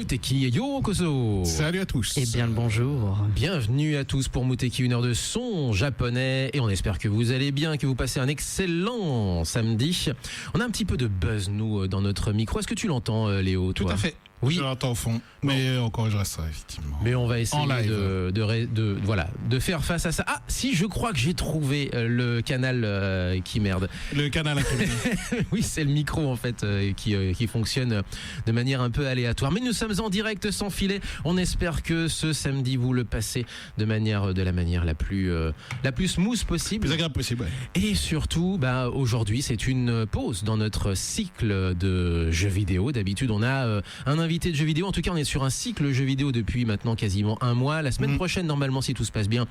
Muteki Yokoso. Salut à tous. Et bien le bonjour. Bienvenue à tous pour Muteki, une heure de son japonais. Et on espère que vous allez bien, que vous passez un excellent samedi. On a un petit peu de buzz, nous, dans notre micro. Est-ce que tu l'entends, Léo, toi ? Tout à fait. Oui. Je l'entends au fond, mais on corrigera ça, effectivement. Mais on va essayer En live. de faire face à ça. Ah, si, je crois que j'ai trouvé le canal qui merde. Le canal imprimé. Oui, c'est le micro en fait qui fonctionne de manière un peu aléatoire. Mais nous sommes en direct sans filet. On espère que ce samedi vous le passez de la manière la plus smooth possible. Plus agréable possible, ouais. Et surtout, aujourd'hui, c'est une pause dans notre cycle de jeux vidéo. D'habitude, on a un invité de jeux vidéo. En tout cas, on est sur un cycle jeux vidéo depuis maintenant quasiment un mois. La semaine prochaine, normalement, si tout se passe bien,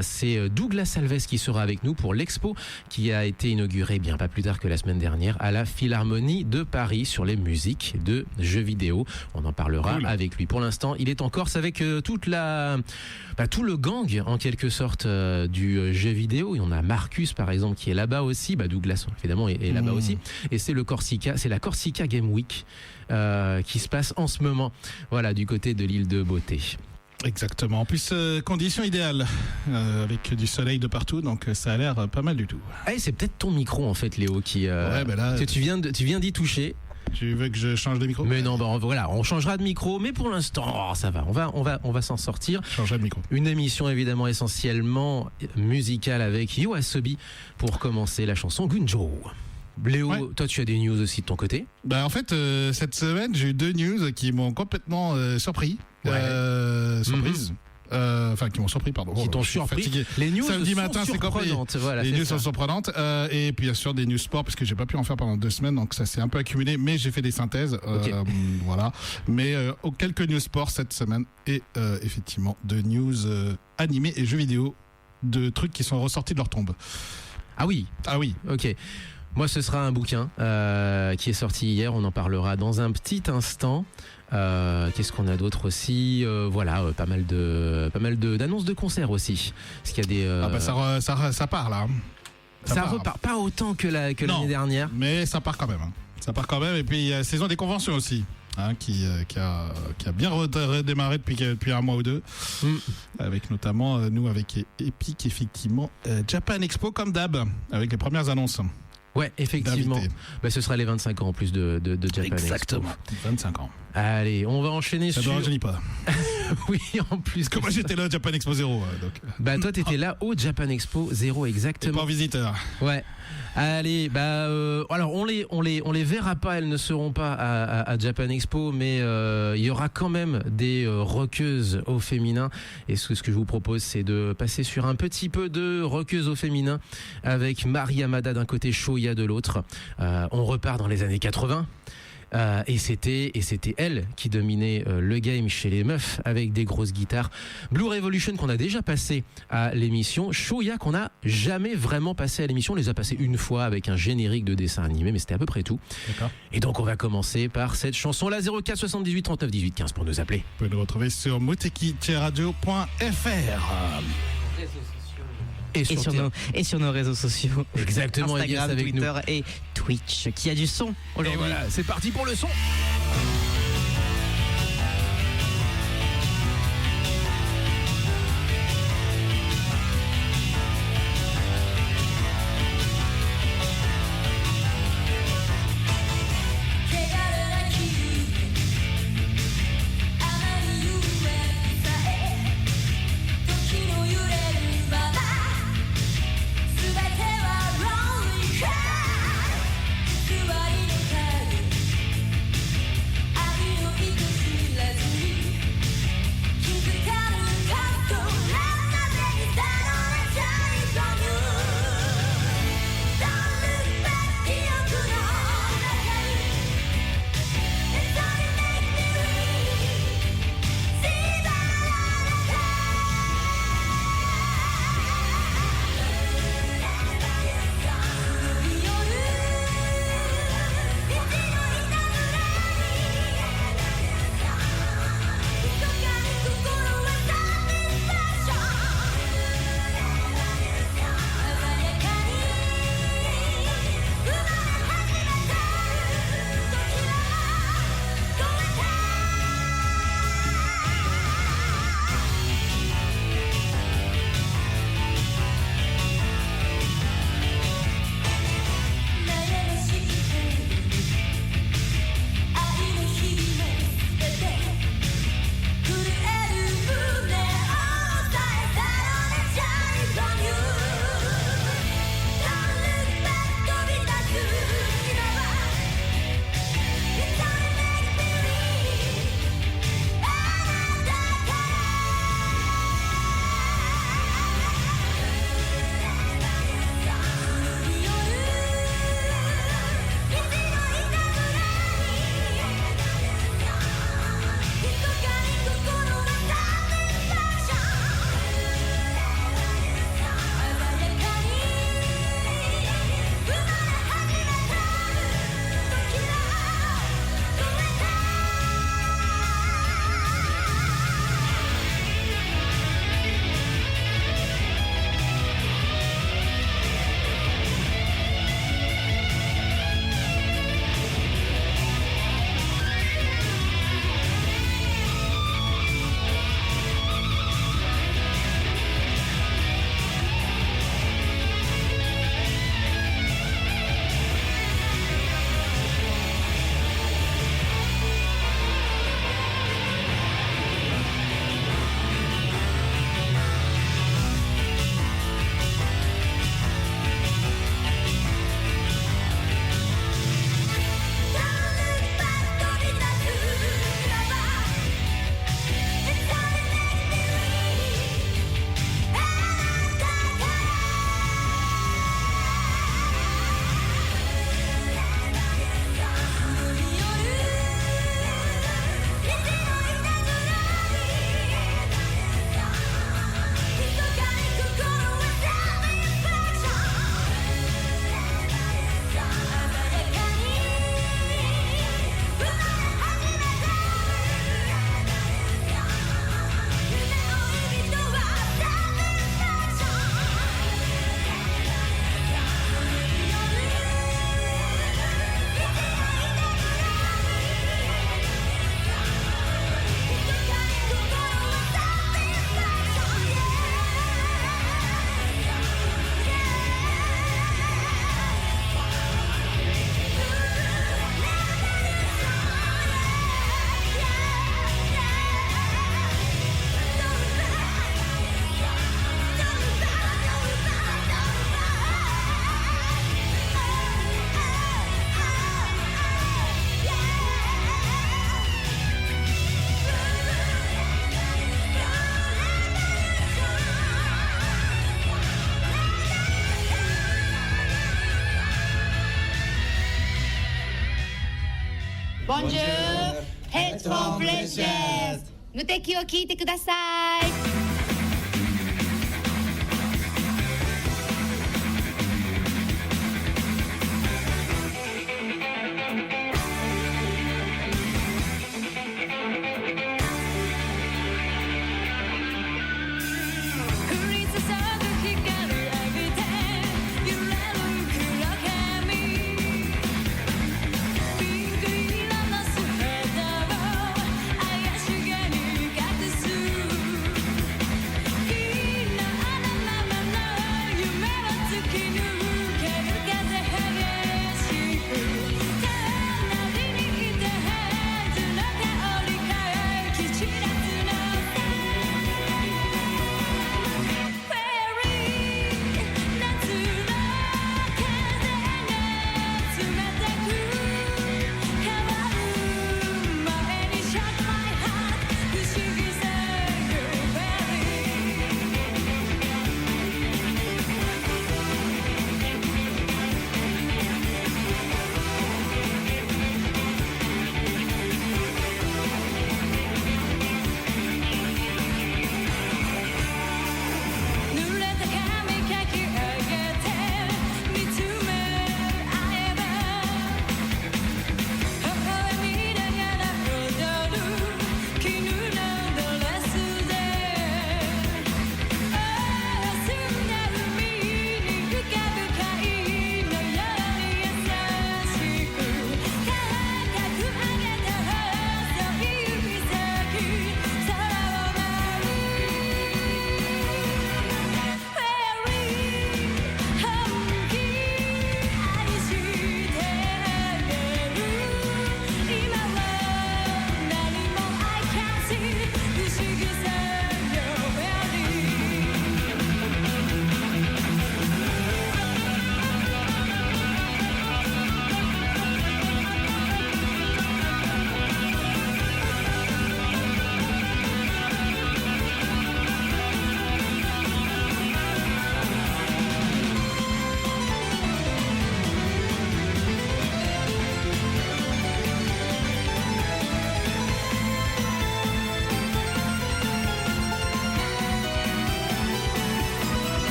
c'est Douglas Alves qui sera avec nous pour l'expo qui a été inaugurée bien pas plus tard que la semaine dernière à la Philharmonie de Paris sur les musiques de jeux vidéo. On en parlera avec lui. Pour l'instant, il est en Corse avec tout le gang en quelque sorte du jeu vidéo. Et on a Marcus par exemple qui est là-bas aussi. Douglas évidemment est là-bas aussi. Et c'est la Corsica Game Week qui se passe en ce moment. Voilà, du côté de l'île de Beauté. Exactement. En plus, conditions idéales, avec du soleil de partout, donc ça a l'air pas mal du tout. Ah, c'est peut-être ton micro en fait, Léo, qui. Ouais, là. Tu viens d'y toucher. Tu veux que je change de micro ? Mais non, voilà, on changera de micro, mais pour l'instant, ça va. On va s'en sortir. Changer de micro. Une émission évidemment essentiellement musicale avec YOASOBI pour commencer la chanson Gunjo. Léo, toi tu as des news aussi de ton côté ? En fait, cette semaine, j'ai eu deux news qui m'ont complètement surpris. Surprise. Enfin, qui m'ont surpris, pardon. Qui t'ont surpris. Fatigué. Les news samedi sont matin, c'est surprenantes. Voilà, les news sont surprenantes. Et puis, bien sûr, des news sport, parce que j'ai pas pu en faire pendant 2 semaines, donc ça s'est un peu accumulé, mais j'ai fait des synthèses. Okay. Voilà. Mais quelques news sport cette semaine et effectivement de news animés et jeux vidéo, de trucs qui sont ressortis de leur tombe. Ah oui. Ok. Moi, ce sera un bouquin qui est sorti hier. On en parlera dans un petit instant. Qu'est-ce qu'on a d'autre aussi ? Pas mal d'annonces de concerts aussi. Parce qu'il y a des. Ça part là. Ça repart pas autant que l'année dernière. Mais ça part quand même. Ça part quand même. Et puis il y a la saison des conventions aussi. Qui a bien redémarré depuis un mois ou deux, avec notamment nous avec Epic, effectivement, Japan Expo comme d'hab, avec les premières annonces. Ouais, effectivement. Ce sera les 25 ans en plus de Japan Expo. Exactement. 25 ans. Allez, on va enchaîner sur. Ça ne rajeunit pas. Oui, en plus. Parce que moi j'étais là au Japan Expo 0. Donc. Toi t'étais là au Japan Expo 0 exactement. Et pas en visiteur. Ouais. Allez, alors on les verra pas, elles ne seront pas à Japan Expo, mais il y aura quand même des rockeuses au féminin. Et ce que je vous propose, c'est de passer sur un petit peu de rockeuses au féminin avec Mari Yamada d'un côté, Shoya de l'autre. On repart dans les années 80. Et c'était elle qui dominait le game chez les meufs avec des grosses guitares. Blue Revolution qu'on a déjà passé à l'émission. Shouya qu'on n'a jamais vraiment passé à l'émission. On les a passés une fois avec un générique de dessin animé, mais c'était à peu près tout. D'accord. Et donc on va commencer par cette chanson-là, 04 78 39 18 15 pour nous appeler. Vous pouvez nous retrouver sur moteki-radio.fr. Et sur nos réseaux sociaux. Exactement, Instagram, Elias avec Twitter nous. et Twitch, qui a du son Et aujourd'hui. voilà, c'est parti pour le son.「Bonjour, Headphone Pleasures 無敵を聞いてください。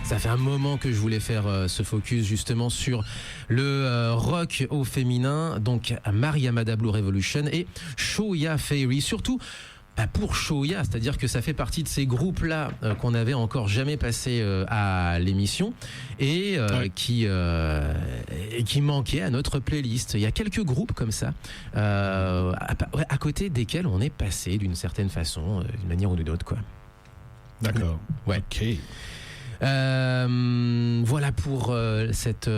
Ça fait un moment que je voulais faire ce focus justement sur le rock au féminin, donc Mari Yamada Blue Revolution et Shoya Fairy, surtout pour Shoya, c'est-à-dire que ça fait partie de ces groupes-là qu'on n'avait encore jamais passé à l'émission et qui manquaient à notre playlist. Il y a quelques groupes comme ça, à côté desquels on est passé d'une certaine façon, d'une manière ou d'une autre, quoi. D'accord. Ouais. Ok. Voilà pour cet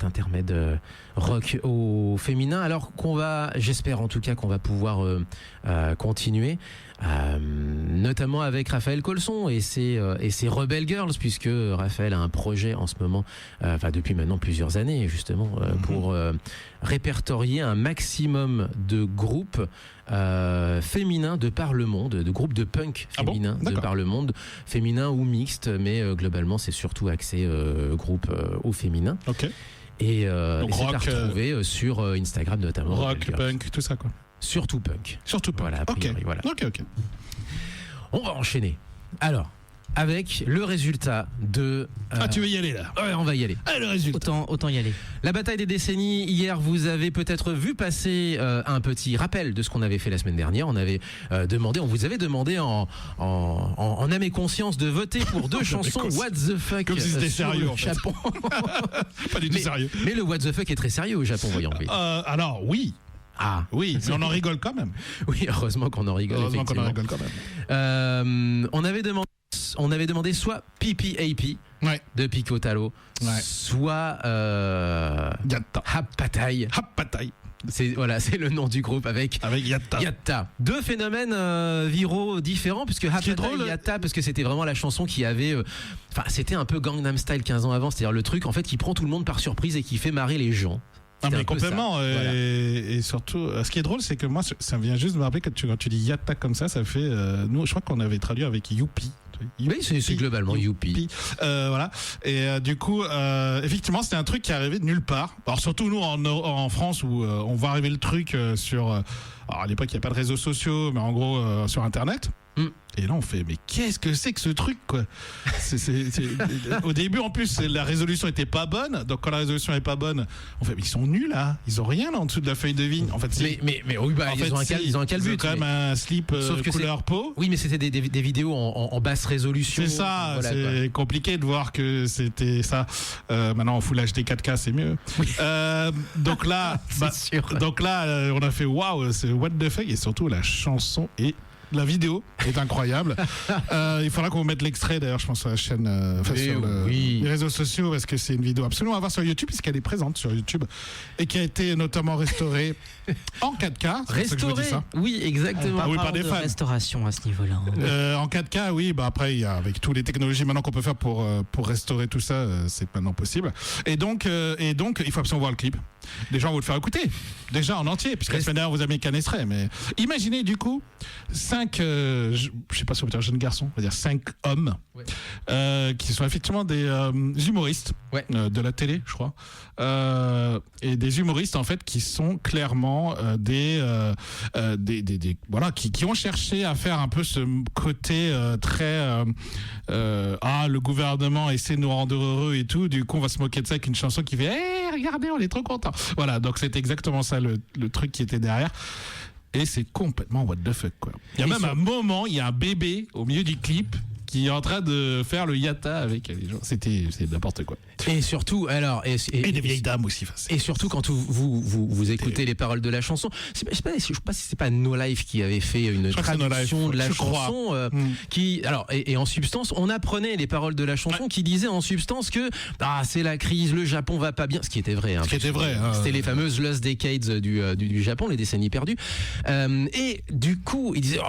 intermède rock au féminin. Alors j'espère en tout cas qu'on va pouvoir continuer, notamment avec Raphaël Colson et ses Rebel Girls, puisque Raphaël a un projet en ce moment, depuis maintenant plusieurs années justement, pour répertorier un maximum de groupes féminins de par le monde, de groupes de punk féminins de par le monde, féminins ou mixtes, mais globalement c'est surtout axé groupe au féminin. Ok. Et Donc c'est à rock, retrouver sur Instagram notamment. Rock, punk, tout ça quoi. Surtout punk. Surtout punk. Voilà, a priori, Ok. voilà. Ok. On va enchaîner. Alors, avec le résultat de... Tu veux y aller là? Ouais, on va y aller. Ah, le résultat. Autant y aller. La bataille des décennies, hier, vous avez peut-être vu passer un petit rappel de ce qu'on avait fait la semaine dernière. On vous avait demandé en âme et conscience de voter pour deux chansons What the fuck. Comme si c'était sur sérieux, le en fait. Japon. Pas du tout sérieux. Mais le What the fuck est très sérieux au Japon, voyons. Oui. Alors oui. Ah Oui, mais on en rigole quand même. oui, heureusement qu'on en rigole. Heureusement qu'on en Effectivement. rigole quand même. On avait demandé soit PPAP Ouais. de Pikotalo, Ouais. soit Yatta. Hapatai. Hapatai. C'est le nom du groupe avec Yatta. Yatta. Deux phénomènes viraux différents, puisque Hapatai drôle, et Yatta, parce que c'était vraiment la chanson qui avait... c'était un peu Gangnam Style 15 ans avant, c'est-à-dire le truc en fait qui prend tout le monde par surprise et qui fait marrer les gens. Ah, C'était mais un peu complètement. ça. Voilà. Et surtout, ce qui est drôle, c'est que moi, ça vient juste de me rappeler que quand tu dis Yatta comme ça fait. Nous, je crois qu'on avait traduit avec Youpi. Oui, c'est globalement Youpi. Voilà. Et du coup, effectivement, c'était un truc qui est arrivé de nulle part. Alors surtout nous en France où on voit arriver le truc sur. Alors à l'époque, il n'y a pas de réseaux sociaux, mais en gros sur Internet. Et là, on fait, mais qu'est-ce que c'est que ce truc, quoi? Au début, en plus, la résolution était pas bonne. Donc, quand la résolution est pas bonne, on fait, mais ils sont nuls, là. Ils ont rien là, en dessous de la feuille de vigne. En fait, Mais oui, ils ont un calbut. Ils ont quand même un slip couleur peau. Oui, mais c'était des vidéos en basse résolution. C'est ça, Voilà, c'est compliqué de voir que c'était ça. Maintenant, en Full HD 4K, c'est mieux. Oui. Donc là, sûr. Donc là, on a fait waouh, c'est what the fuck, et surtout la chanson et la vidéo est incroyable. Il faudra qu'on mette l'extrait d'ailleurs, je pense, sur la chaîne, sur les réseaux sociaux, parce que c'est une vidéo absolument à voir sur YouTube, puisqu'elle est présente sur YouTube et qui a été notamment restaurée en 4K. Restaurée, oui, exactement. Oui, par des fans. Restauration à ce niveau-là. En 4K, oui. Bah après, avec toutes les technologies maintenant qu'on peut faire pour restaurer tout ça, c'est maintenant possible. Et donc, il faut absolument voir le clip. Déjà, on va le faire écouter. Déjà en entier, puisque la semaine dernière, vous avez mis qu'un extrait. Mais imaginez du coup 5, je sais pas si on peut dire jeunes garçons, on va dire 5 hommes, qui sont effectivement des humoristes de la télé, je crois. Et des humoristes en fait qui sont clairement qui ont cherché à faire un peu ce côté très le gouvernement essaie de nous rendre heureux et tout, du coup on va se moquer de ça avec une chanson qui fait regardez, on est trop content. Voilà, donc c'est exactement ça le truc qui était derrière. Et c'est complètement what the fuck, quoi. Il y a même un moment, il y a un bébé au milieu du clip qui est en train de faire le yatta avec les gens. C'est n'importe quoi. Et surtout, alors... Et des vieilles dames aussi. Et surtout, quand vous écoutez les paroles de la chanson, je sais pas si c'est pas No Life qui avait fait une traduction de la chanson qui... Alors, et en substance, on apprenait les paroles de la chanson qui disaient en substance que c'est la crise, le Japon va pas bien. Ce qui était vrai. Ce qui était vrai. C'était les fameuses Lost Decades du Japon, les décennies perdues. Et du coup, il disait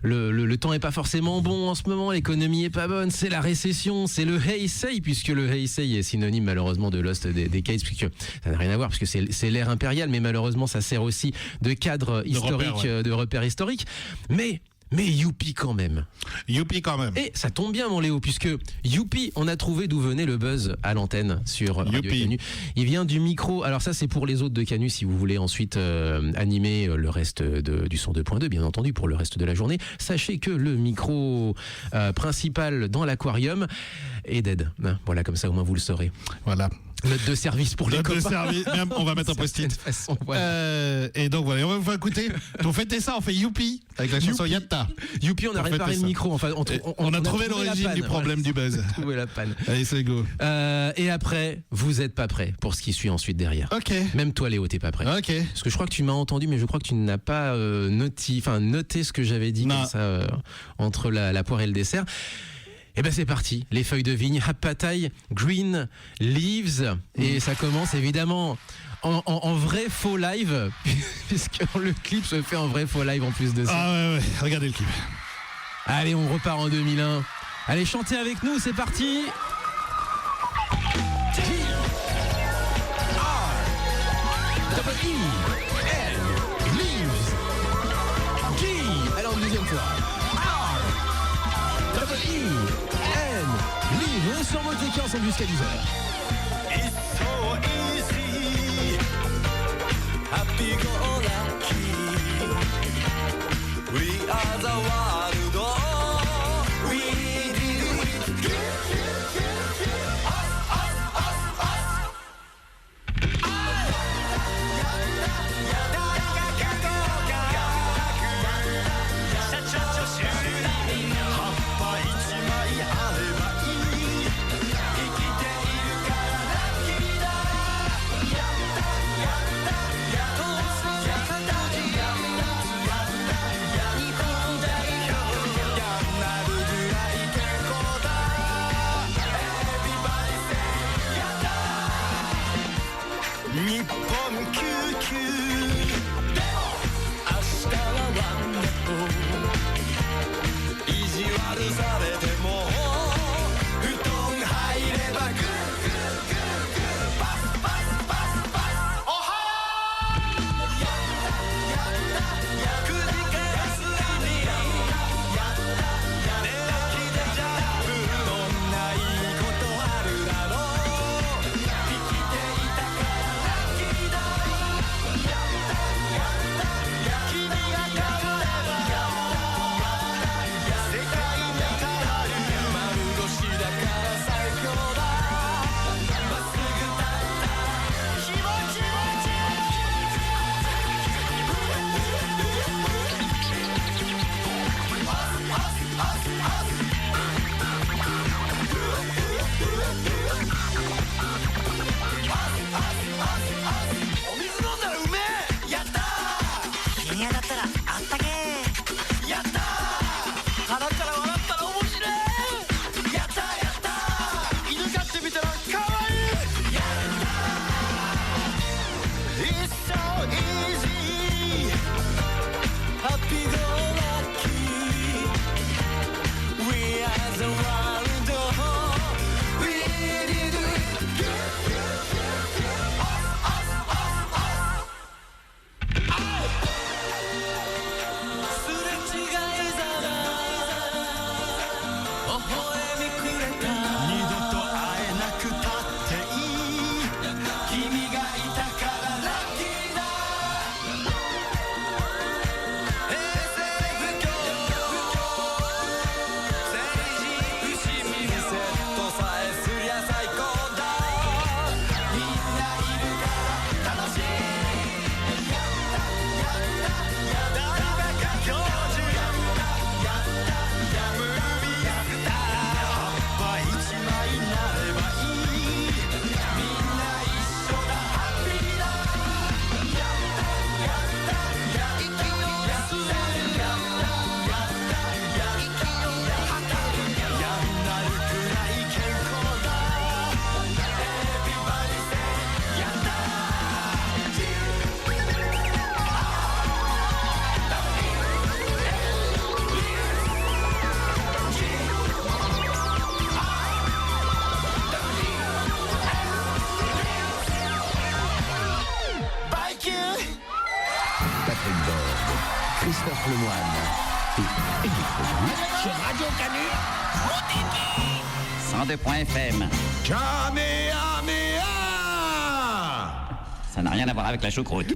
le temps est pas forcément bon en ce moment, l'économie est pas bonne, c'est la récession, c'est le Heisei, puisque le Heisei est synonyme malheureusement de Lost Decades, puisque ça n'a rien à voir, puisque c'est l'ère impériale, mais malheureusement ça sert aussi de cadre historique, de repère historique. Mais Youpi quand même. Youpi quand même. Et ça tombe bien mon Léo, puisque Youpi, on a trouvé d'où venait le buzz à l'antenne sur Radio Canu. Il vient du micro, alors ça c'est pour les autres de Canu si vous voulez ensuite animer le reste du son 2.2 bien entendu pour le reste de la journée. Sachez que le micro principal dans l'aquarium est dead. Voilà, comme ça au moins vous le saurez. Voilà. Note de service pour les copains. Note de service, on va mettre un post-it. Et donc voilà, on va écouter. Donc faites ça, on fait Youpi avec la chanson Yatta. Youpi, on a réparé le micro. Enfin, on a trouvé l'origine du problème du buzz. On a trouvé la panne. Allez, c'est go. Et après, vous êtes pas prêts pour ce qui suit ensuite derrière. Ok. Même toi, Léo, t'es pas prêt. Ok. Parce que je crois que tu m'as entendu, mais je crois que tu n'as pas noté ce que j'avais dit comme ça entre la poire et le dessert. Et ben c'est parti, les feuilles de vigne, Hapatai, Green Leaves, et ça commence évidemment en vrai faux live, puisque le clip se fait en vrai faux live en plus de ça. Ah ouais, regardez le clip. Allez, on repart en 2001. Allez, chantez avec nous, c'est parti. G-R-E-E-N Leaves. G, alors une deuxième fois. R-E-E-N Leaves. On est sur Monte Carlo ensemble jusqu'à 10h. easy Happy go lucky We are the world We did it日本救急明日はワンダフル意地悪されても布団入ればグーグーグーグーパスパスパスパスおはようやった9時からすぐに寝起きでジャンプどんないいことあるだろう生きていたから君が変われば世界が変わる丸腰だから最強だまっすぐ立った気持ちお水飲んだらうめえやったー君だったらあったけーやったー腹から笑ったら面白いやったーやったー犬飼ってみたらかわいいやったー It's so easy Happy go lucky We are the world We did itすれ違いざま微笑みくれた二度と会えなくたっていい君がいたからラッキーだ平成不況政治不信任セットさえすりゃ最高だみんないるから楽しい大学教授ムービースター葉っぱ一枚になればいいみんな一緒だハッピーだ息を吸える息を吐けるやんなるくらい健康だ Everybody say やったバイキュー Patrick Borg, Christophe Lemoine et Eric Legrand sur Radio Canu. 102.fm. Kamehameha. Ça n'a rien à voir avec la choucroute.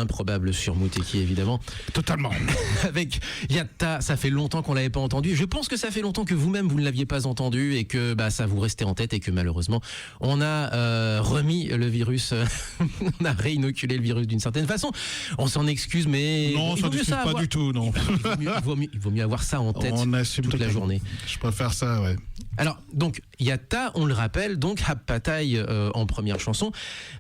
l'improbable sur Muteki, évidemment. Totalement. Avec Yatta, ça fait longtemps qu'on l'avait pas entendu. Je pense que ça fait longtemps que vous-même vous ne l'aviez pas entendu et que ça vous restait en tête et que malheureusement on a remis le virus, on a réinoculé le virus d'une certaine façon. On s'en excuse, mais non, ça ne discute pas du tout, non. Il vaut mieux avoir ça en tête toute la journée. Je préfère ça, ouais. Alors, donc, Yatta, on le rappelle, donc Happatai en première chanson,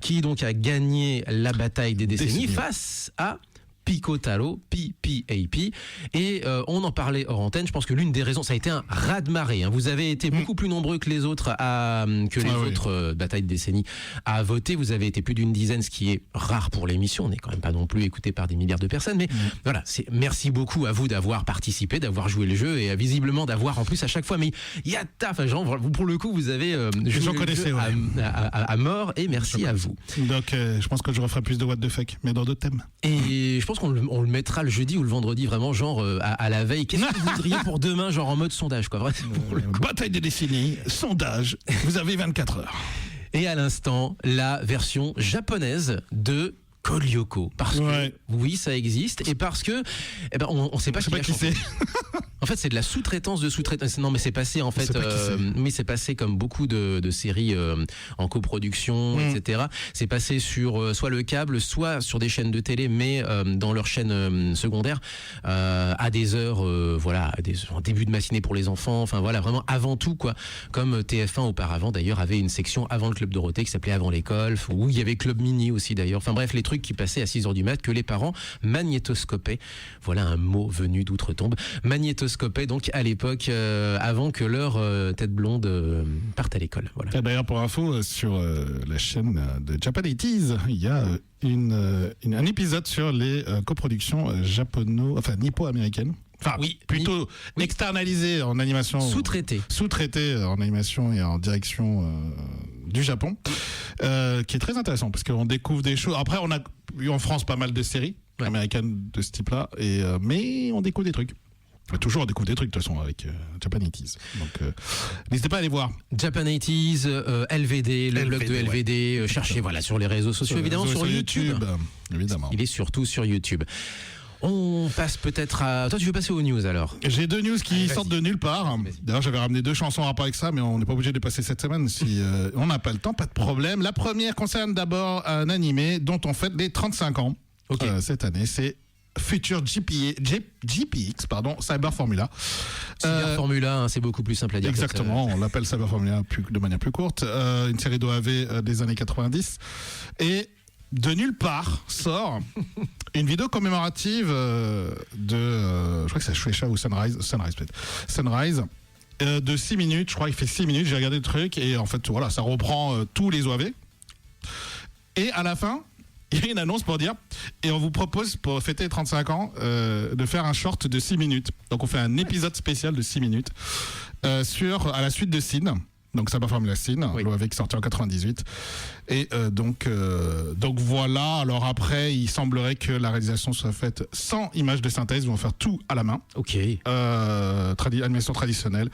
qui donc a gagné la bataille des décennies face à Pico Taro, PPAP, et on en parlait hors antenne. Je pense que l'une des raisons, ça a été un raz-de-marée. Hein. Vous avez été beaucoup plus nombreux que les autres autres batailles de décennies à voter. Vous avez été plus d'une dizaine, ce qui est rare pour l'émission. On n'est quand même pas non plus écouté par des milliards de personnes, mais voilà. Merci beaucoup à vous d'avoir participé, d'avoir joué le jeu et visiblement d'avoir en plus à chaque fois. Mais Yatta, enfin genre pour le coup, vous avez joué le jeu à mort et merci à vous. Donc je pense que je referai plus de what the fuck, mais dans d'autres thèmes. Et je pense qu'on le mettra le jeudi ou le vendredi, vraiment, genre à la veille. Qu'est-ce que vous voudriez pour demain, genre en mode sondage, quoi. Bataille des décennies, sondage, vous avez 24 heures. Et à l'instant, la version japonaise de Code Lyoko. Parce que, oui, ça existe, et parce que, on sait pas qui c'est. En fait, c'est de la sous-traitance de sous-traitance. Non, mais c'est passé, en fait, mais c'est passé comme beaucoup de séries en coproduction, etc. C'est passé sur soit le câble, soit sur des chaînes de télé, mais dans leur chaîne secondaire, à des heures, en début de matinée pour les enfants, enfin voilà, vraiment avant tout, quoi. Comme TF1 auparavant, d'ailleurs, avait une section avant le Club Dorothée qui s'appelait Avant l'école, où il y avait Club Mini aussi, d'ailleurs. Enfin bref, les trucs qui passaient à 6h du mat, que les parents magnétoscopaient. Voilà un mot venu d'outre-tombe. Magnétoscopaient, donc à l'époque, avant que leur tête blonde parte à l'école. Voilà. D'ailleurs, pour info, sur la chaîne de Japan 80s, il y a un épisode sur les coproductions nippo-américaines. Enfin, plutôt externalisées en animation. Sous-traitées en animation et en direction du Japon, qui est très intéressant parce qu'on découvre des choses. Après, on a eu en France pas mal de séries américaines de ce type-là, mais on découvre des trucs. Toujours on découvre des trucs de toute façon avec Japan 80s. Donc n'hésitez pas à aller voir. Japan 80s, LVD, le blog de LVD, cherchez sur les réseaux sociaux, évidemment sur YouTube. Évidemment. Il est surtout sur YouTube. On passe peut-être à... Toi, tu veux passer aux news alors ? J'ai 2 news qui sortent de nulle part. D'ailleurs, j'avais ramené 2 chansons en rapport avec ça, mais on n'est pas obligé de passer cette semaine. Si on n'a pas le temps, pas de problème. La première concerne d'abord un animé dont on fête les 35 ans cette année. C'est Future GPX, Cyber Formula. Cyber Formula, c'est beaucoup plus simple à dire. Exactement, on l'appelle Cyber Formula de manière plus courte. Une série d'OAV des années 90. Et de nulle part sort une vidéo commémorative je crois que c'est Shueisha ou Sunrise peut-être. Sunrise, de 6 minutes, je crois qu'il fait 6 minutes, j'ai regardé le truc, et en fait, voilà, ça reprend tous les OAV. Et à la fin, il y a une annonce pour dire, et on vous propose pour fêter les 35 ans de faire un short de 6 minutes. Donc on fait un épisode spécial de 6 minutes à la suite de Sin. Donc ça va former la Sin, l'OAV qui sorti en 98. Et donc voilà. Alors après, il semblerait que la réalisation soit faite sans image de synthèse. Ils vont faire tout à la main. Ok. Animation traditionnelle.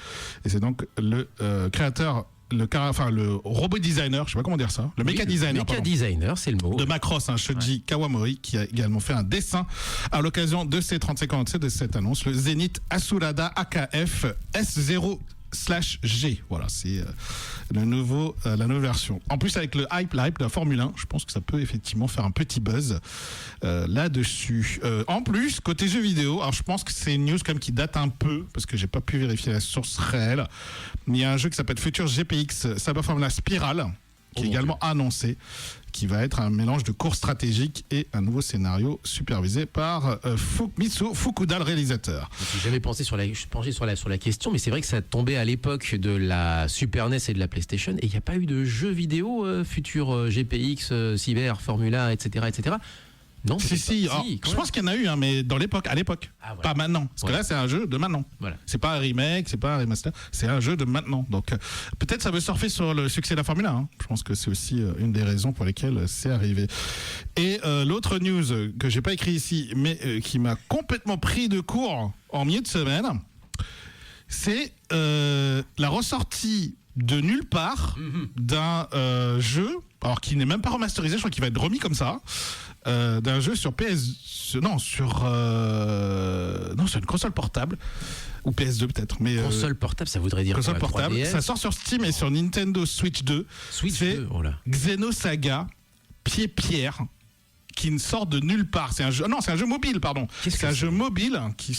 Et c'est donc le créateur, le robot designer, je sais pas comment dire ça, le méca designer. Méca designer, c'est le mot. De Macross, Shoji Kawamori, qui a également fait un dessin à l'occasion de ces 35 ans de cette annonce, le Zenith Asurada AKF S0/G. Voilà, c'est la nouvelle version. En plus, avec le hype de la Formule 1, je pense que ça peut effectivement faire un petit buzz là-dessus. En plus, côté jeux vidéo, alors je pense que c'est une news quand même qui date un peu, parce que j'ai pas pu vérifier la source réelle, mais il y a un jeu qui s'appelle Future GPX Cyber Formula Spiral, qui est également annoncé, qui va être un mélange de course stratégique et un nouveau scénario supervisé par Mitsu Fukuda, le réalisateur. Je n'ai jamais pensé sur la question, mais c'est vrai que ça tombait à l'époque de la Super NES et de la PlayStation, et il n'y a pas eu de jeu vidéo Future GPX, Cyber, Formula, etc. etc. Non, si. Alors, je pense qu'il y en a eu, mais à l'époque. Pas maintenant. Parce que là, c'est un jeu de maintenant. Voilà. C'est pas un remake, c'est pas un remaster, c'est un jeu de maintenant. Donc, peut-être ça veut surfer sur le succès de la Formule 1. Je pense que c'est aussi une des raisons pour lesquelles c'est arrivé. Et l'autre news que j'ai pas écrit ici, mais qui m'a complètement pris de court en milieu de semaine, c'est la ressortie de nulle part d'un jeu, alors qui n'est même pas remasterisé, je crois qu'il va être remis comme ça, d'un jeu sur sur une console portable ou PS2 peut-être, mais console portable, ça voudrait dire console quoi, portable. 3DS? Ça sort sur Steam et sur Nintendo Switch 2. C'est 2, oh là. Xenosaga Pied-Pierre, qui ne sort de nulle part. C'est un jeu, c'est un jeu mobile, pardon. C'est un jeu mobile qui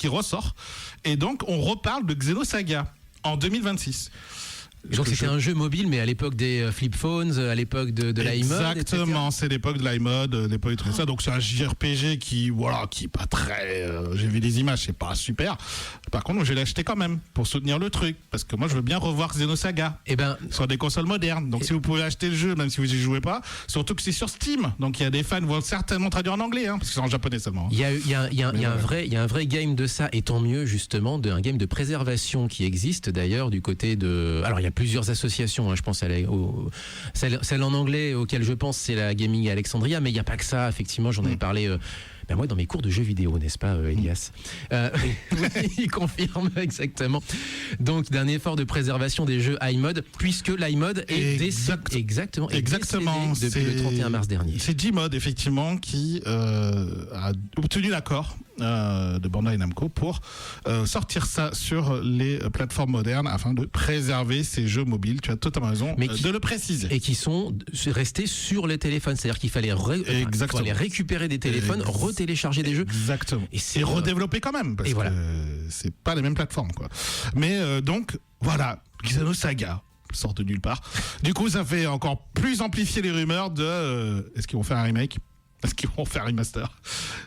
ressort, et donc on reparle de Xenosaga en 2026. Donc c'était un jeu mobile, mais à l'époque des flip phones, à l'époque de l'iMod. Exactement, c'est l'époque de l'iMod, l'époque de tout ça. Donc c'est un JRPG qui est pas très. J'ai vu les images, c'est pas super. Par contre, je l'ai acheté quand même pour soutenir le truc, parce que moi je veux bien revoir Xenosaga sur des consoles modernes. Donc si vous pouvez acheter le jeu, même si vous y jouez pas, surtout que c'est sur Steam. Donc il y a des fans qui vont certainement traduire en anglais, parce que c'est en japonais seulement. Il y a un vrai game de ça, et tant mieux justement, un game de préservation qui existe d'ailleurs du côté de. Alors il y a plusieurs associations, je pense celle en anglais auquel je pense, c'est la Gaming Alexandria, mais il n'y a pas que ça, effectivement, j'en avais parlé moi dans mes cours de jeux vidéo, n'est-ce pas, Elias? Oui, il confirme exactement. Donc d'un effort de préservation des jeux iMod, puisque l'iMod est décédé depuis le 31 mars dernier. C'est Gmod effectivement qui a obtenu l'accord de Bandai Namco pour sortir ça sur les plateformes modernes afin de préserver ces jeux mobiles. Tu as totalement raison de le préciser. Et qui sont restés sur les téléphones, c'est-à-dire qu'il fallait récupérer des téléphones, télécharger des jeux. Exactement. Et redévelopper quand même, parce que c'est pas les mêmes plateformes, quoi. Mais donc, voilà, Xenosaga sort de nulle part. Du coup, ça fait encore plus amplifier les rumeurs de est-ce qu'ils vont faire un remake? Est-ce qu'ils vont faire un remaster?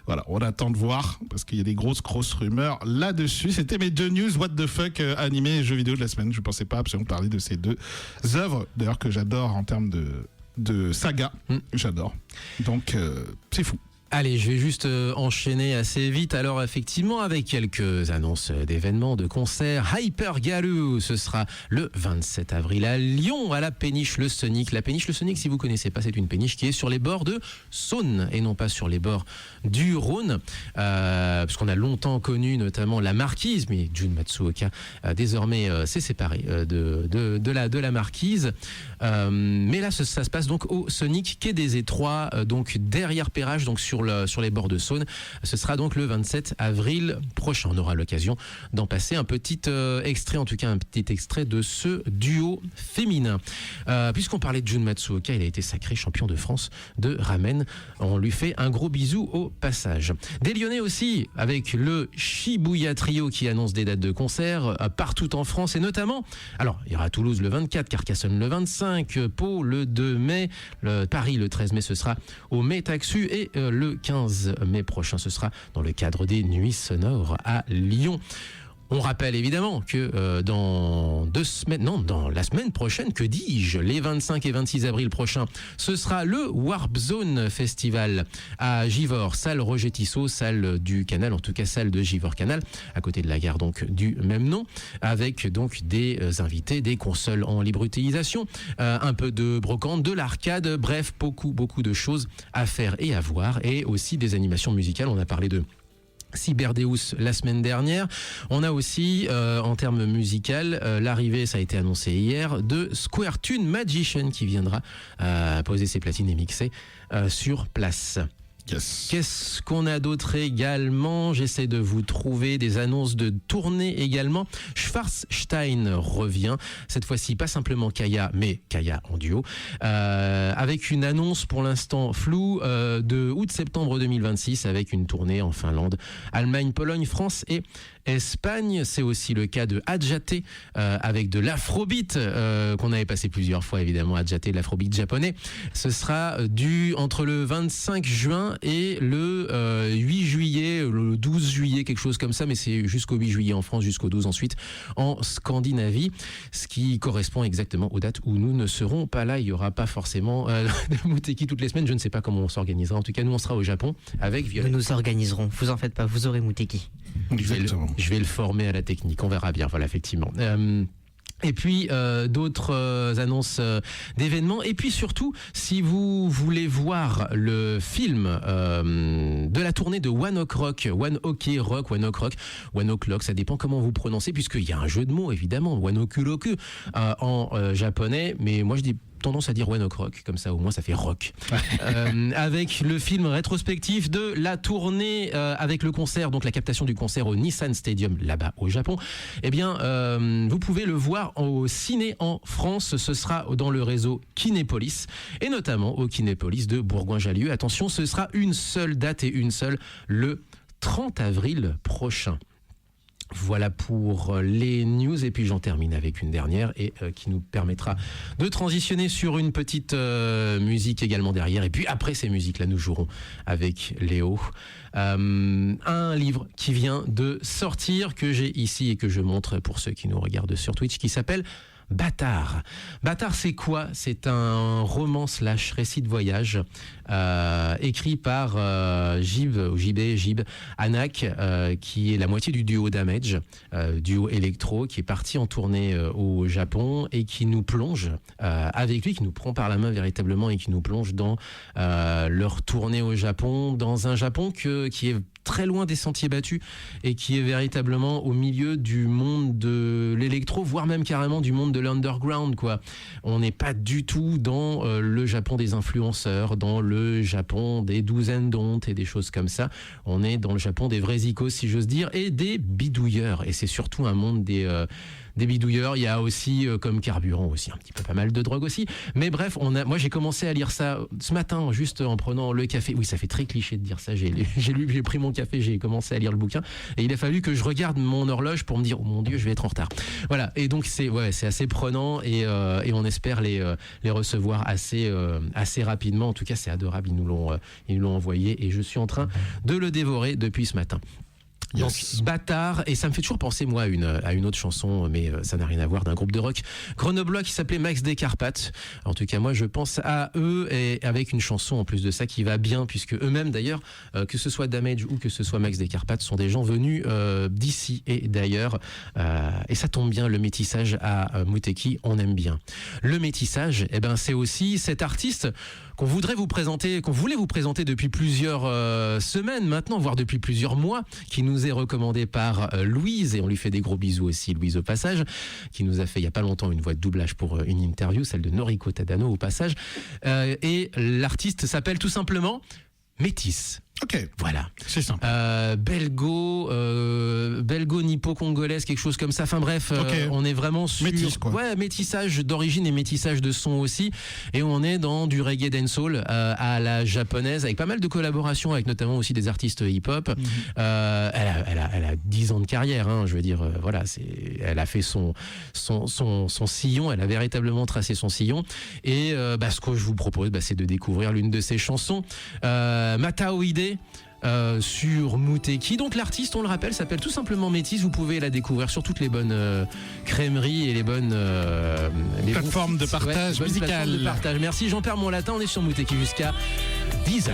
Voilà, on attend de voir, parce qu'il y a des grosses rumeurs là-dessus. C'était mes 2 news what the fuck animés et jeux vidéo de la semaine. Je pensais pas absolument parler de ces 2 œuvres, d'ailleurs, que j'adore en termes de saga. J'adore. Donc, c'est fou. Allez, je vais juste enchaîner assez vite. Alors effectivement, avec quelques annonces d'événements, de concerts. Hyper Galoo, ce sera le 27 avril à Lyon, à la péniche Le Sonic. La péniche Le Sonic, si vous connaissez pas, c'est une péniche qui est sur les bords de Saône et non pas sur les bords du Rhône, parce qu'on a longtemps connu notamment la Marquise, mais Jun Matsuoka désormais s'est séparé de la Marquise. Mais là, ça se passe donc au Sonic Quai des Étroits, donc derrière Perrache, donc sur les bords de Saône. Ce sera donc le 27 avril prochain. On aura l'occasion d'en passer un petit extrait, en tout cas un petit extrait de ce duo féminin. Puisqu'on parlait de Jun Matsuoka, il a été sacré champion de France de ramen. On lui fait un gros bisou au passage. Des Lyonnais aussi, avec le Shibuya Trio qui annonce des dates de concert partout en France, et notamment, alors il y aura Toulouse le 24, Carcassonne le 25, Pau le 2 mai, Paris le 13 mai, ce sera au Metaxu, et le 15 mai prochain, ce sera dans le cadre des Nuits Sonores à Lyon. On rappelle évidemment que dans la semaine prochaine, que dis-je, les 25 et 26 avril prochains, ce sera le Warp Zone Festival à Givors, salle Roger Tissot, salle du Canal, en tout cas salle de Givors Canal, à côté de la gare donc du même nom, avec donc des invités, des consoles en libre utilisation, un peu de brocante, de l'arcade, bref, beaucoup de choses à faire et à voir, et aussi des animations musicales. On a parlé de Cyberdeus la semaine dernière. On a aussi, en termes musical, l'arrivée, ça a été annoncé hier, de Square Tune Magician qui viendra poser ses platines et mixer sur place. Yes. Qu'est-ce qu'on a d'autre également? J'essaie de vous trouver des annonces de tournée également. Schwarzstein revient, cette fois-ci pas simplement Kaya, mais Kaya en duo, avec une annonce pour l'instant floue de août-septembre 2026, avec une tournée en Finlande, Allemagne, Pologne, France et Espagne. C'est aussi le cas de Adjate, avec de l'afrobeat qu'on avait passé plusieurs fois, évidemment, Adjate, l'afrobeat japonais. Ce sera entre le 25 juin et le 8 juillet, le 12 juillet, quelque chose comme ça, mais c'est jusqu'au 8 juillet en France, jusqu'au 12 ensuite en Scandinavie, ce qui correspond exactement aux dates où nous ne serons pas là. Il n'y aura pas forcément de Muteki toutes les semaines, je ne sais pas comment on s'organisera. En tout cas, nous, on sera au Japon avec Violette. Nous nous organiserons, vous en faites pas, vous aurez Muteki. Je vais le former à la technique, on verra bien, voilà, effectivement. Et puis d'autres annonces d'événements. Et puis surtout, si vous voulez voir le film de la tournée de One Ok Rock, One Ok Rock, ça dépend comment vous prononcez, puisqu'il y a un jeu de mots évidemment, One Ok Roku en japonais, mais moi je dis tendance à dire One Ok Rock, comme ça au moins ça fait rock. Avec le film rétrospectif de la tournée avec le concert, donc la captation du concert au Nissan Stadium là-bas au Japon. Eh bien, vous pouvez le voir au ciné en France. Ce sera dans le réseau Kinépolis et notamment au Kinépolis de Bourgoin-Jallieu. Attention, ce sera une seule date et une seule, le 30 avril prochain. Voilà pour les news et puis j'en termine avec une dernière et qui nous permettra de transitionner sur une petite musique également derrière et puis après ces musiques là nous jouerons avec Léo un livre qui vient de sortir que j'ai ici et que je montre pour ceux qui nous regardent sur Twitch qui s'appelle Bâtard. Bâtard, c'est quoi ? C'est un roman / récit de voyage écrit par Jib Anak, qui est la moitié du duo Damage, duo électro, qui est parti en tournée au Japon et qui nous plonge avec lui, qui nous prend par la main véritablement et qui nous plonge dans leur tournée au Japon, dans un Japon qui est très loin des sentiers battus et qui est véritablement au milieu du monde de l'électro, voire même carrément du monde de l'underground, quoi. On n'est pas du tout dans le Japon des influenceurs, dans le Japon des douzaines d'ontes et des choses comme ça. On est dans le Japon des vrais icônes, si j'ose dire, et des bidouilleurs. Et c'est surtout un monde des bidouilleurs. Il y a aussi comme carburant aussi un petit peu pas mal de drogue aussi. Mais bref, moi j'ai commencé à lire ça ce matin juste en prenant le café. Oui, ça fait très cliché de dire ça. J'ai pris mon café, j'ai commencé à lire le bouquin et il a fallu que je regarde mon horloge pour me dire oh mon Dieu, je vais être en retard. Voilà. Et donc c'est assez prenant et on espère les recevoir assez rapidement. En tout cas, c'est adorable. Ils nous l'ont envoyé et je suis en train de le dévorer depuis ce matin. Donc Bâtard, et ça me fait toujours penser moi à une autre chanson, mais ça n'a rien à voir, d'un groupe de rock grenoblois qui s'appelait Max des Carpates. En tout cas moi je pense à eux et avec une chanson en plus de ça qui va bien, puisque eux-mêmes d'ailleurs, que ce soit Damage ou que ce soit Max des Carpates, sont des gens venus d'ici et d'ailleurs, et ça tombe bien, le métissage à Muteki, on aime bien. Le métissage, eh ben c'est aussi cet artiste qu'on voulait vous présenter depuis plusieurs semaines maintenant, voire depuis plusieurs mois, qui nous est recommandé par Louise, et on lui fait des gros bisous aussi, Louise au passage, qui nous a fait il y a pas longtemps une voix de doublage pour une interview, celle de Noriko Tadano au passage, et l'artiste s'appelle tout simplement Métis. Ok. Voilà. C'est simple. Belgo-nippo-congolaise, quelque chose comme ça. Enfin bref, okay. On est vraiment sur métissage d'origine et métissage de son aussi. Et on est dans du reggae dancehall à la japonaise, avec pas mal de collaborations avec notamment aussi des artistes hip-hop. Elle a 10 ans de carrière, hein, je veux dire, voilà, elle a fait son sillon, elle a véritablement tracé son sillon. Et ce que je vous propose, c'est de découvrir l'une de ses chansons, Mataoide, sur Muteki. Donc l'artiste, on le rappelle, s'appelle tout simplement Métis. Vous pouvez la découvrir sur toutes les bonnes crèmeries et les bonnes plateformes de partage musical. Merci, j'en perds mon latin. On est sur Muteki jusqu'à 10h.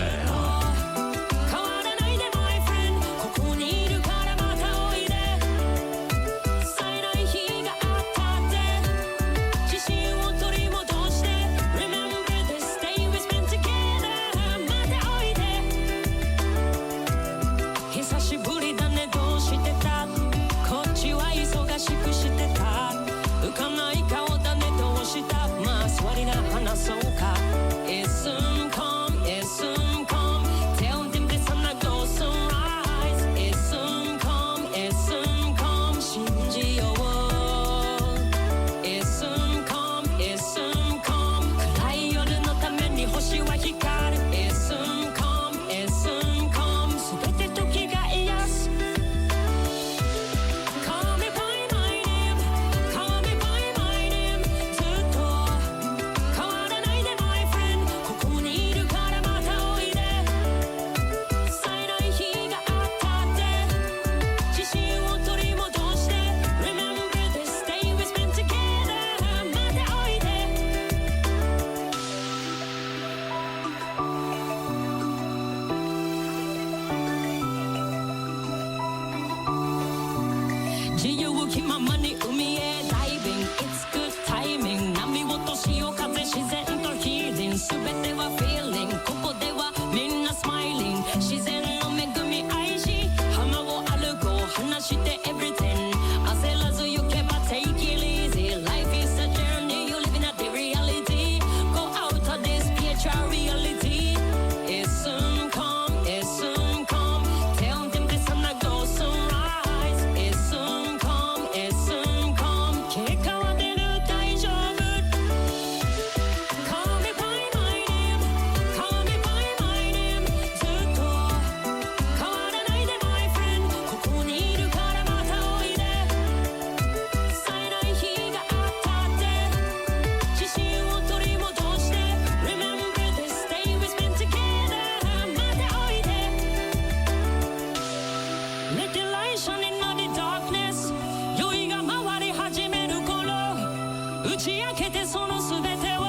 打ち明けてその全てを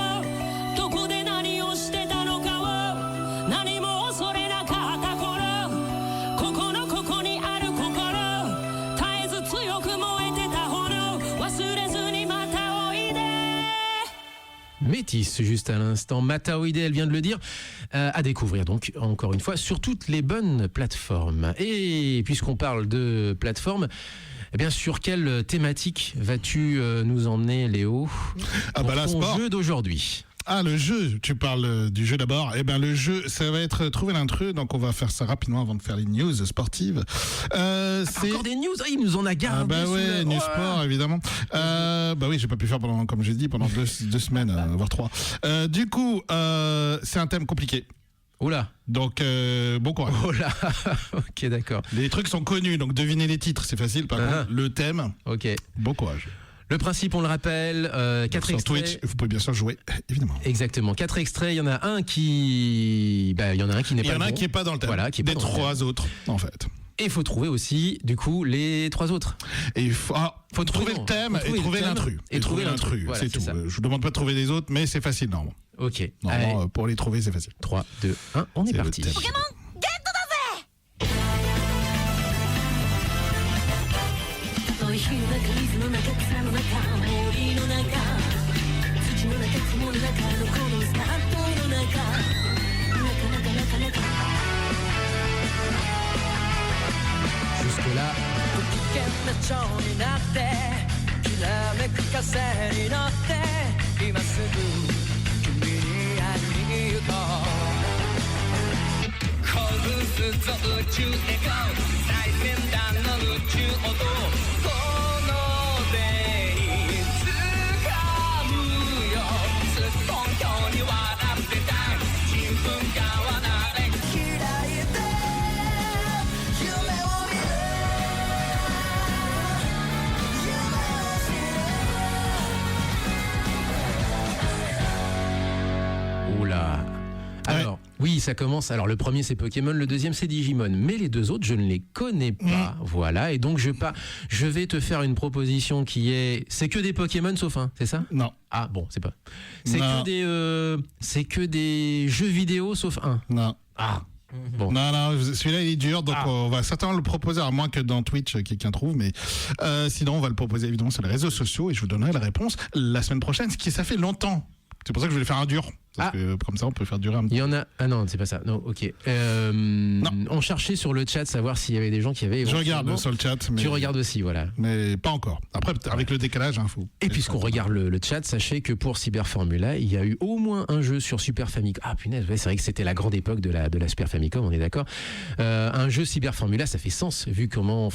どこで何をしてたのかを何も恐れなかった頃ここのここにある心絶えず強く燃えてた炎忘れずにまたおいで。Métis, juste à l'instant. Mataoide, elle vient de le dire, à découvrir donc, encore une fois, sur toutes les bonnes plateformes. Et puisqu'on parle de plateformes, eh bien, sur quelle thématique vas-tu nous emmener, Léo, pour là, ton sport. jeu d'aujourd'hui? Ah, le jeu, tu parles du jeu d'abord. Eh ben, le jeu, ça va être trouver l'intrus, donc on va faire ça rapidement avant de faire les news sportives. C'est Encore des news? Ah, il nous en a gardé. Ah bah ouais, news sport évidemment. Bah oui, j'ai pas pu faire pendant, comme j'ai dit, pendant deux semaines, voire 3. Du coup, c'est un thème compliqué. Oula. Donc bon courage. Oh là. Ok, d'accord. Les trucs sont connus, donc deviner les titres, c'est facile. Par contre, le thème, Ok. bon courage. Le principe, on le rappelle, 4 Sur extraits. Twitch, vous pouvez bien sûr jouer, évidemment. Exactement, 4 extraits. Il y en a un qui, il y en a un qui n'est Il y pas en a le un bon. qui est pas dans le thème. Voilà, qui est pas des dans le 3 autres, en fait. Et il faut trouver aussi, du coup, les 3 autres. Et il faut trouver le thème et trouver l'intrus. Et trouver l'intrus. Voilà, c'est tout. ça. Je vous demande pas de trouver les autres, mais c'est facile normalement. Ok. Normalement, Allez, pour les trouver, c'est facile. 3, 2, 1, on est C'est le parti. thème. Jusque-là, 危険な蝶になってきらめく風に乗って今すぐ君に会いに行こう拳ずっと宇宙へ GO 最先端の宇宙音この手に掴むよすっぽんこに笑ってた自分がはなれ嫌いで夢を見る oula. Alors, oui, ça commence. Alors, le premier, c'est Pokémon. Le deuxième, c'est Digimon. Mais les deux autres, je ne les connais pas. Voilà. Et donc, je vais te faire une proposition qui est. C'est que des Pokémon sauf un, c'est ça? Non. Ah, bon, c'est pas. C'est Non. c'est que des jeux vidéo sauf un. Non. Ah. Bon. Non, celui-là il est dur, donc on va certainement le proposer, à moins que dans Twitch quelqu'un trouve, mais sinon on va le proposer évidemment sur les réseaux sociaux et je vous donnerai la réponse la semaine prochaine, ce qui ça fait longtemps. C'est pour ça que je voulais faire un dur. Parce que comme ça on peut faire durer un petit Il y en a. Ah non, c'est pas ça. Non, ok. On cherchait sur le chat savoir s'il y avait des gens qui avaient. Je regarde sur le chat. Mais... Tu regardes aussi, voilà. Mais pas encore. Après, avec le décalage, faut. Et puisqu'on regarde le chat, sachez que pour Cyber Formula, il y a eu au moins un jeu sur Super Famicom. Ah punaise, ouais, c'est vrai que c'était la grande époque de la Super Famicom, on est d'accord. Un jeu Cyber Formula, ça fait sens vu comment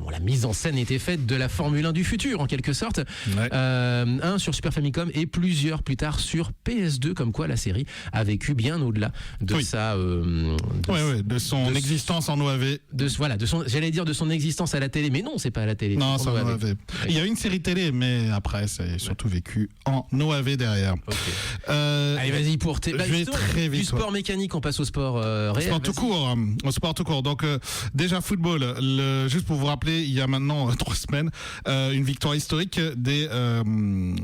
la mise en scène était faite de la Formule 1 du futur, en quelque sorte. Ouais. Un sur Super Famicom et plusieurs plus tard sur PS2, comme quoi la série a vécu bien au-delà de sa. de son existence en OAV. J'allais dire de son existence à la télé, mais non, c'est pas à la télé. Non, c'est c'est en en OAV. OAV. Il y a une série télé, mais après, c'est surtout vécu en OAV derrière. Ok. Allez, vas-y, pour je vais très vite. Du sport mécanique, on passe au sport réel. Sport tout court, au sport tout court. Donc déjà football, juste pour vous rappeler, il y a maintenant 3 semaines, une victoire historique des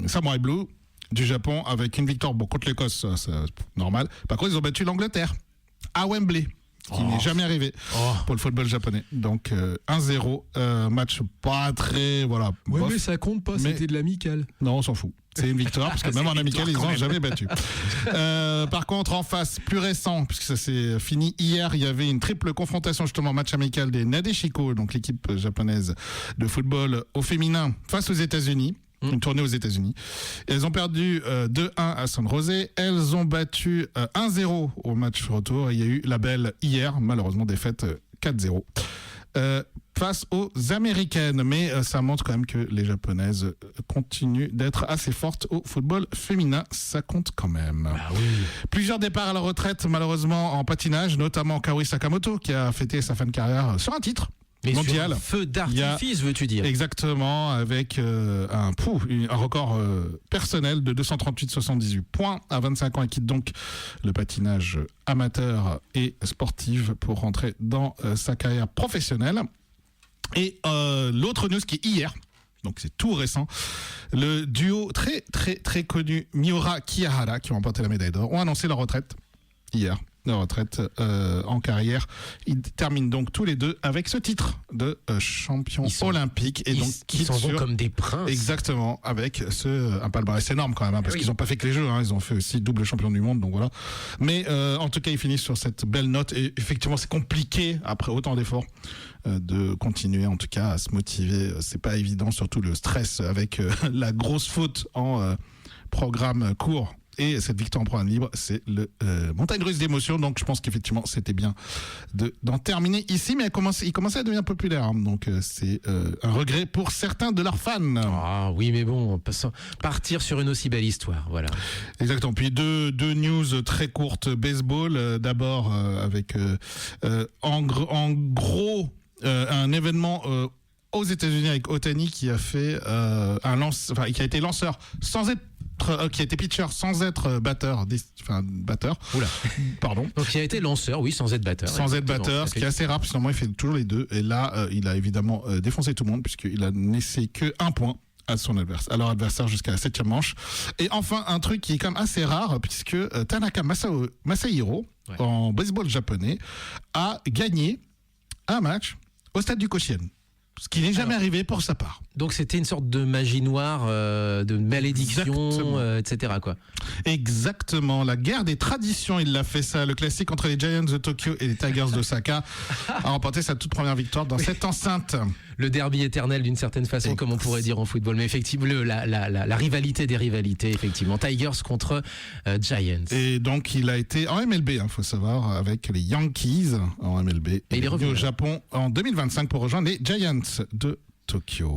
Samurai Blue du Japon avec une victoire contre l'Écosse, c'est normal. Par contre, ils ont battu l'Angleterre à Wembley, qui n'est jamais arrivé pour le football japonais. Donc 1-0, match pas très bof. mais ça compte pas, c'était de l'amical. Non, on s'en fout. C'est une victoire, parce que même en amical, ils n'ont jamais battu. Par contre, en face, plus récent, puisque ça s'est fini hier, il y avait une triple confrontation, justement, match amical des Nadeshiko, donc l'équipe japonaise de football au féminin, face aux États-Unis. Une tournée aux États-Unis. Elles ont perdu 2-1 à San José. Elles ont battu 1-0 au match retour. Il y a eu la belle hier, malheureusement défaite 4-0. Face aux Américaines, mais ça montre quand même que les Japonaises continuent d'être assez fortes au football féminin, ça compte quand même. Ah oui. Plusieurs départs à la retraite malheureusement en patinage, notamment Kaori Sakamoto qui a fêté sa fin de carrière sur un titre mondial. Feu d'artifice, veux-tu dire? Exactement, avec un record personnel de 238,78 points à 25 ans. Elle quitte donc le patinage amateur et sportif pour rentrer dans sa carrière professionnelle. Et l'autre news qui est hier, Donc c'est tout récent. Le duo très très très connu Miura Kiyahara, qui ont remporté la médaille d'or, ont annoncé leur retraite hier. Leur retraite en carrière. Ils terminent donc tous les deux avec ce titre de champion olympique. Et donc ils s'en vont comme des princes. Exactement, avec un palmarès énorme quand même, hein, parce qu'ils n'ont pas fait que les jeux, hein, ils ont fait aussi double champion du monde, donc voilà. Mais en tout cas, ils finissent sur cette belle note. Et effectivement, c'est compliqué, après autant d'efforts, de continuer en tout cas à se motiver. C'est pas évident, surtout le stress avec la grosse faute en programme court. Et cette victoire en programme libre, c'est le montagne russe d'émotions. Donc je pense qu'effectivement, c'était bien d'en terminer ici. Mais il commençait à devenir populaire. Hein, donc c'est un regret pour certains de leurs fans. Ah oui, mais bon, partir sur une aussi belle histoire, voilà. Exactement. Puis deux news très courtes. Baseball, d'abord avec en gros un événement aux États-Unis avec Ohtani qui a fait qui a été lanceur sans être qui a été pitcher sans être batteur. Oula. Pardon. Donc il a été lanceur, oui, sans être batteur. Sans être batteur, ce qui est assez rare, parce que normalement il fait toujours les deux. Et là, il a évidemment défoncé tout le monde, puisqu'il a laissé que 1 point à leur adversaire jusqu'à la 7e manche. Et enfin, un truc qui est quand même assez rare, puisque Tanaka Masahiro, en baseball japonais, a gagné un match au stade du Koshien. Ce qui n'est jamais arrivé pour sa part. Donc c'était une sorte de magie noire, de malédiction, etc. quoi. Exactement. La guerre des traditions, il l'a fait ça. Le classique entre les Giants de Tokyo et les Tigers d'Osaka a remporté sa toute première victoire dans cette enceinte. Le derby éternel d'une certaine façon, comme on pourrait dire en football. Mais effectivement, la rivalité des rivalités, effectivement. Tigers contre Giants. Et donc il a été en MLB, faut savoir, avec les Yankees en MLB. Et il est revenu au Japon en 2025 pour rejoindre les Giants de Tokyo.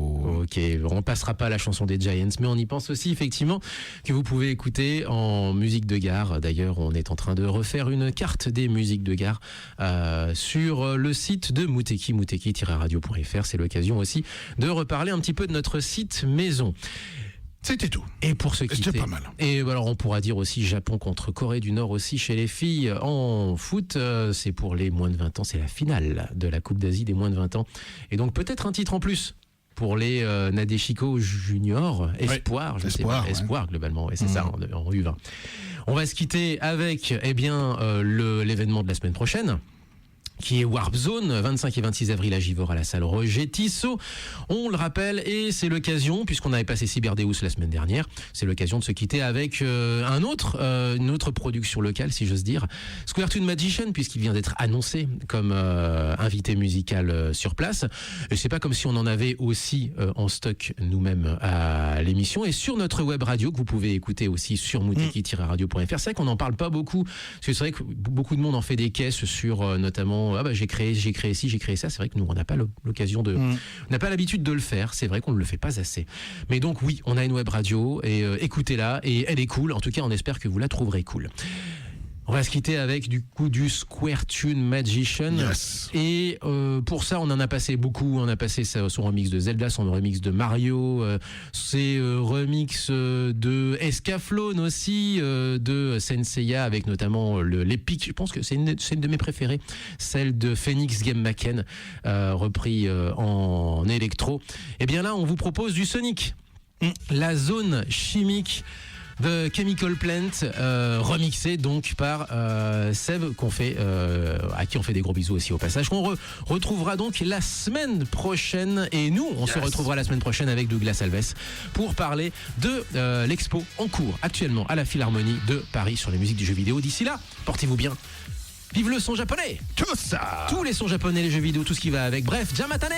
Ok, on ne passera pas à la chanson des Giants, mais on y pense aussi effectivement que vous pouvez écouter en musique de gare. D'ailleurs, on est en train de refaire une carte des musiques de gare sur le site de Muteki, muteki-radio.fr. C'est l'occasion aussi de reparler un petit peu de notre site maison. C'était tout. Et pour se quitter. C'était pas mal. Et alors on pourra dire aussi Japon contre Corée du Nord aussi chez les filles en foot. C'est pour les moins de 20 ans. C'est la finale de la Coupe d'Asie des moins de 20 ans. Et donc peut-être un titre en plus pour les Nadeshiko Junior. Espoir, je sais pas. Espoir globalement. Et c'est ça en U20. On va se quitter avec l'événement de la semaine prochaine, qui est Warp Zone, 25 et 26 avril à Givors à la salle Roger Tissot. On le rappelle, et c'est l'occasion, puisqu'on avait passé Cyberdeus la semaine dernière, c'est l'occasion de se quitter avec une autre production locale, si j'ose dire, Square Toon Magician, puisqu'il vient d'être annoncé comme invité musical sur place. Et c'est pas comme si on en avait aussi en stock nous-mêmes à l'émission, et sur notre web radio, que vous pouvez écouter aussi sur muteki-radio.fr. C'est vrai qu'on n'en parle pas beaucoup, parce que c'est vrai que beaucoup de monde en fait des caisses sur notamment j'ai créé ci, j'ai créé ça. C'est vrai que nous, on n'a pas l'occasion on n'a pas l'habitude de le faire. C'est vrai qu'on ne le fait pas assez. Mais donc, oui, on a une web radio et écoutez-la et elle est cool. En tout cas, on espère que vous la trouverez cool. On va se quitter avec du Square Toon Magician. Yes. Et pour ça, on en a passé beaucoup. On a passé son remix de Zelda, son remix de Mario, ses remix de Escaflowne aussi, de Senseiya, avec notamment l'épique. Je pense que c'est une de mes préférées, celle de Phoenix Game Maken, repris en électro. Et bien là, on vous propose du Sonic. La zone chimique The Chemical Plant, remixé donc par Seb, à qui on fait des gros bisous aussi au passage, qu'on retrouvera donc la semaine prochaine. Et nous, on se retrouvera la semaine prochaine avec Douglas Alves pour parler de l'expo en cours actuellement à la Philharmonie de Paris sur les musiques du jeu vidéo. D'ici là, portez-vous bien. Vive le son japonais! Tout ça! Tous les sons japonais, les jeux vidéo, tout ce qui va avec. Bref, Jamatane!